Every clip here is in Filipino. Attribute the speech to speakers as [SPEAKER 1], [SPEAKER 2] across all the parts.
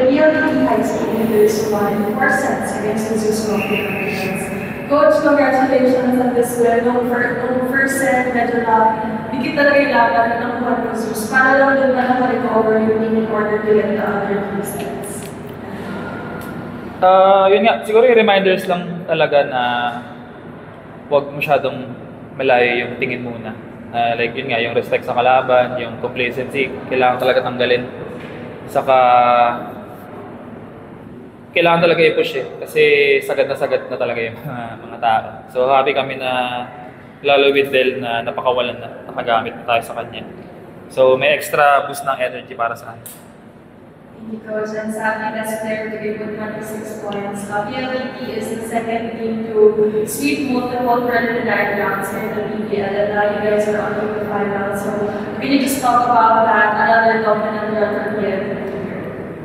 [SPEAKER 1] PLDT High School leaders won in 4 sets against the Susumo Philippines. Coach, congratulations on this win. Nung first set, medyo dikit talaga yung laban ng Juan Jesus. Para lang din na naka-recover yung team in order to get the other 3 sets.
[SPEAKER 2] Yun nga, siguro yung reminders lang talaga na huwag masyadong malayo yung tingin muna. Like yun nga, yung respect sa kalaban, yung complacency, kailangan talaga tanggalin. Saka, kailangan talaga i-push kasi sagad na talaga yung mga tao. So happy kami na lalo with Del na napakawalan na, nakagamit na tayo sa kanya. So may extra boost ng energy para sa kanya.
[SPEAKER 1] Thank you, Coach. And Sami, best player to give with 26 points. PLDT is the second team to sweep multiple preliminary rounds in the BPL, and now you guys are on to the finals. So can you just talk about that, another dominant run for PLDT?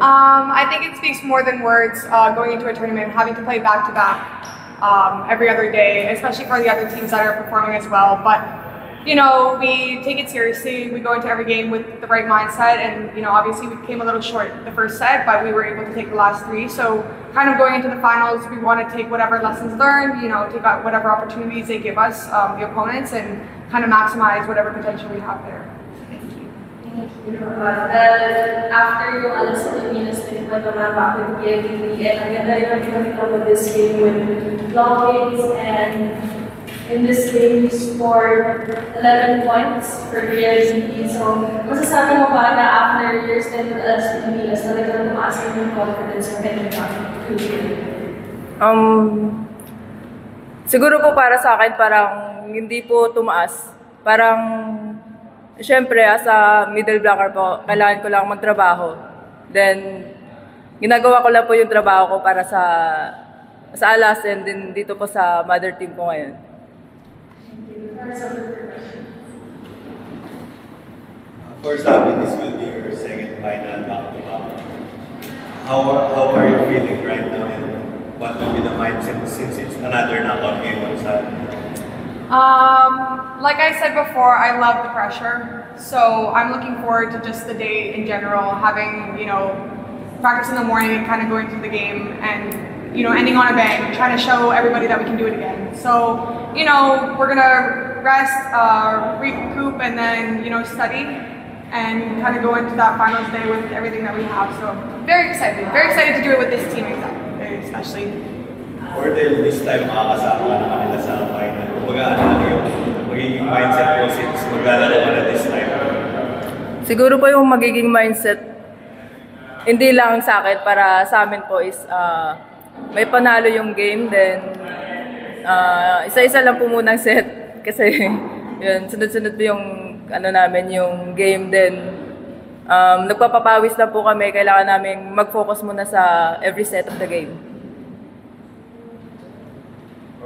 [SPEAKER 3] I think it speaks more than words going into a tournament, having to play back-to-back every other day, especially for the other teams that are performing as well. But you know, we take it seriously. We go into every game with the right mindset, and you know, obviously we came a little short the first set, but we were able to take the last 3. So, kind of going into the finals, we want to take whatever lessons learned, you know, take out whatever opportunities they give us, the opponents, and kind of maximize whatever potential we have there.
[SPEAKER 1] After yung Alas Pilipinas, nagpunta naman back with PLDT, and ang ganda rin ang pinakita mo this game with long games, and in this game, you scored 11 points for PLDT. So, masasabi mo ba na after years din with Alas Pilipinas, talagang tumaas yung confidence mo kaya
[SPEAKER 4] siguro po para sa akin, parang hindi po tumaas. Parang, syempre, as a middle blocker po, kailangan ko lang magtrabaho. Then, ginagawa ko lang po yung trabaho ko para sa Alas and din dito po sa mother team ko ngayon.
[SPEAKER 5] For Sami, this will be your second final back-to-back. How are you feeling right now, and what will be the mindset since it's another knockout game on Saturday?
[SPEAKER 3] Like I said before, I love the pressure. So I'm looking forward to just the day in general, having, you know, practice in the morning and kind of going through the game and, you know, ending on a bang, trying to show everybody that we can do it again. So, you know, we're gonna rest, recoup, and then, you know, study and kind of go into that finals day with everything that we have. So very excited to do it with this team especially.
[SPEAKER 5] Or till this time makakasama na kanila sa final. Kumbaga ano yung magiging mindset mo since maglalaro ka na this time?
[SPEAKER 4] Siguro po yung magiging mindset, hindi lang sa akin, para sa amin po is may panalo yung game, then isa-isa lang po munang set kasi yun, sunod-sunod po yung ano namin, yung game, then nagpapapawis lang po kami, kailangan namin mag-focus muna sa every set of the game.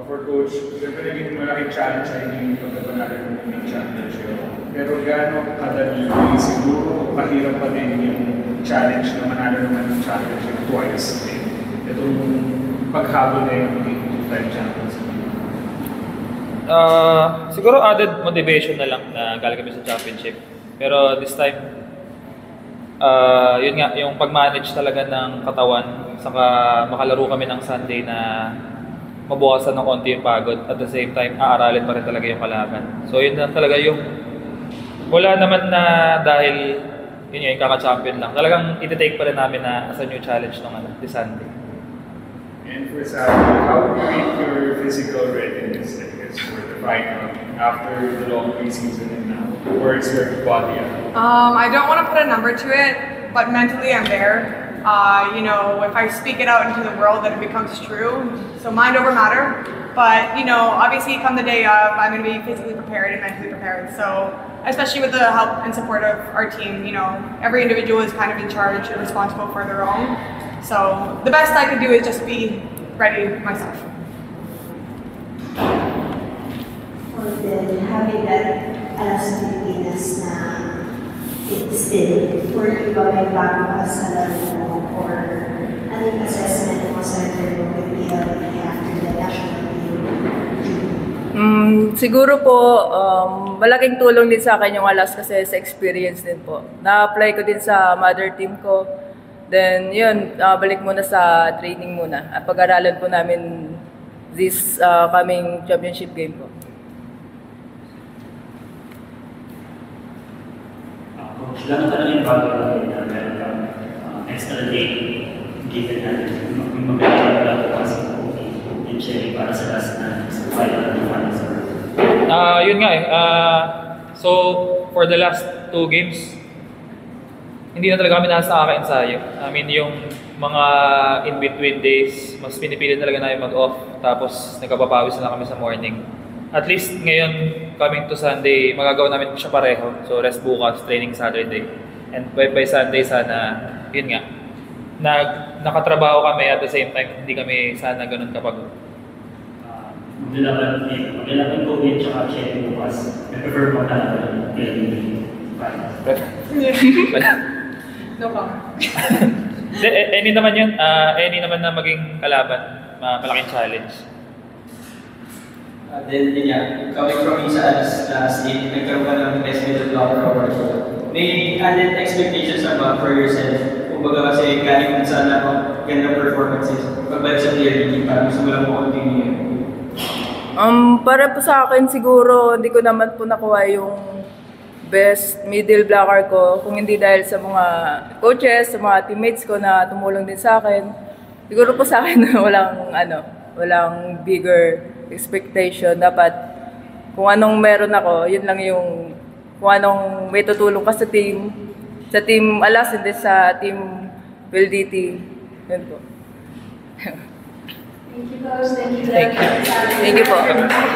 [SPEAKER 6] For Coach, siyempre naging malaking challenge sa inyo yung pagkapanalo ng championship. Pero gaano kadali, siguro kahirap pa din yung challenge na manalo naman ng championship twice. Itong paghabol na yung two-time champions.
[SPEAKER 2] Siguro added motivation na lang na galing kami sa championship. Pero this time, yun nga, yung pag-manage talaga ng katawan, saka makalaro kami ng Sunday na mabukasan ng konti yung pagod, at the same time, aaralin pa rin talaga yung kalaban. So yun lang talaga yung, wala naman na dahil yun yung kaka-champion lang. Talagang iti-take pa rin namin na as a new challenge ng this Sunday.
[SPEAKER 6] And for Saturday, how do you rate your physical readiness, I guess, for the final after the long preseason and now? Where's your body at?
[SPEAKER 3] I don't want to put a number to it, but mentally I'm there. You know, if I speak it out into the world, then it becomes true. So mind over matter. But, you know, obviously come the day of, I'm going to be physically prepared and mentally prepared. So, especially with the help and support of our team, you know, every individual is kind of in charge and responsible for their own. So, the best I could do is just be ready myself.
[SPEAKER 7] Well, then, having that Alas Pilipinas na it's still, were you going back sa laro mo, or ano yung assessment mo sa laro mo with PLDT after the national team?
[SPEAKER 4] Siguro po, malaking tulong din sa akin yung Alas kasi sa experience din po. Na-apply ko din sa mother team ko. Then yun, balik muna sa training muna. Pag-aralan po namin this coming championship game po.
[SPEAKER 8] Coach, gano'n ka lang yung bago natin na meron kang extra day given natin yung magagawa lang po kasi yung sharing para sa last na final ng finals.
[SPEAKER 2] Yun nga eh. So, for the last 2 games, hindi na talaga kami nasa kaka-ensayo. I mean, yung mga in-between days, mas pinipili talaga namin mag-off. Tapos, nagkapapawis na lang kami sa morning. At least ngayon, coming to Sunday, magagawa namin siya pareho. So, rest bukas, training Saturday. And by Sunday, sana, yun nga, nakatrabaho kami at the same time, hindi kami sana ganun kapag
[SPEAKER 8] Maglalaban ko yun tsaka sharing bukas. I-prefer mo talaga yung finals.
[SPEAKER 3] No comment.
[SPEAKER 2] any naman yun, any naman na maging kalaban, malaking challenge.
[SPEAKER 9] Then, yun nga, coming from isa as state, nagkaroon ka ng best middle blocker award. May added expectations ba for yourself? Kumbaga kasi galing dun sa gandang performances, pagbalik sa player team, parang gusto mo lang mo continue.
[SPEAKER 4] Para po sa akin siguro, hindi ko naman po nakuha yung best middle blocker ko kung hindi dahil sa mga coaches, sa mga teammates ko na tumulong din sa akin. Siguro po sa akin walang bigger expectation. Dapat kung anong meron ako, yun lang yung kung anong may tutulong ka sa team Alas and sa team PLDT. Yun po.
[SPEAKER 1] Thank you, Coach. Thank you,
[SPEAKER 4] Thank you po.